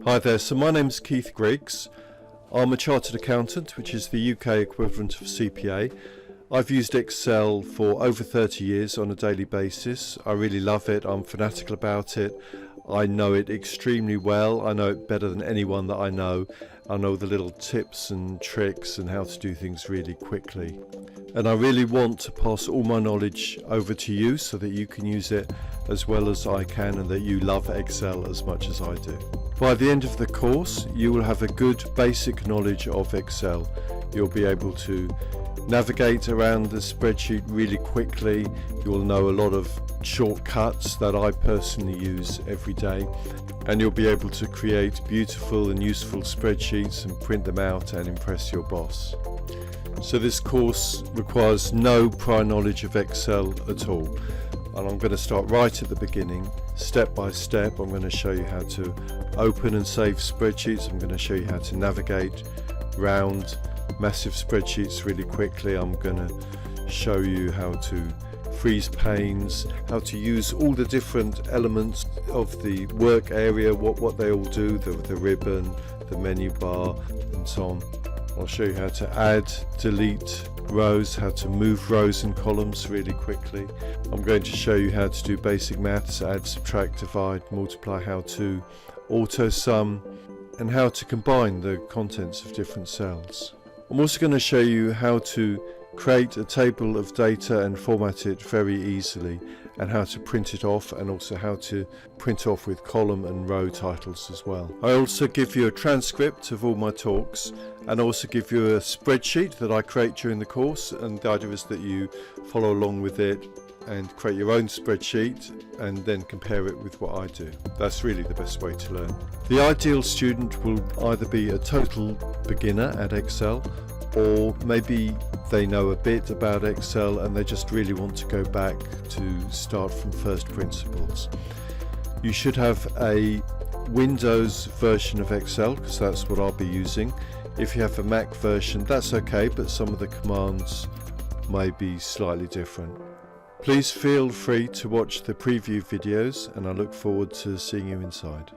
Hi there, so my name's Keith Griggs. I'm a chartered accountant, which is the UK equivalent of CPA. I've used Excel for over 30 years on a daily basis. I really love it. I'm fanatical about it. I know it extremely well. I know it better than anyone that I know. I know the little tips and tricks and how to do things really quickly. And I really want to pass all my knowledge over to you so that you can use it as well as I can and that you love Excel as much as I do. By the end of the course, you will have a good basic knowledge of Excel. You'll be able to navigate around the spreadsheet really quickly. You'll know a lot of shortcuts that I personally use every day, and you'll be able to create beautiful and useful spreadsheets and print them out and impress your boss. So this course requires no prior knowledge of Excel at all, and I'm going to start right at the beginning, step by step. I'm going to show you how to open and save spreadsheets. I'm going to show you how to navigate around massive spreadsheets really quickly. I'm going to show you how to freeze panes, how to use all the different elements of the work area, what they all do, the ribbon, the menu bar and so on. I'll show you how to add, delete rows, how to move rows and columns really quickly. I'm going to show you how to do basic maths, add, subtract, divide, multiply, how to auto sum, and how to combine the contents of different cells. I'm also going to show you how to create a table of data and format it very easily, and how to print it off, and also how to print off with column and row titles as well. I also give you a transcript of all my talks, and also give you a spreadsheet that I create during the course, and the idea is that you follow along with it and create your own spreadsheet and then compare it with what I do. That's really the best way to learn. The ideal student will either be a total beginner at Excel, or maybe they know a bit about Excel and they just really want to go back to start from first principles. You should have a Windows version of Excel, because that's what I'll be using. If you have a Mac version, that's okay, but some of the commands may be slightly different. Please feel free to watch the preview videos, and I look forward to seeing you inside.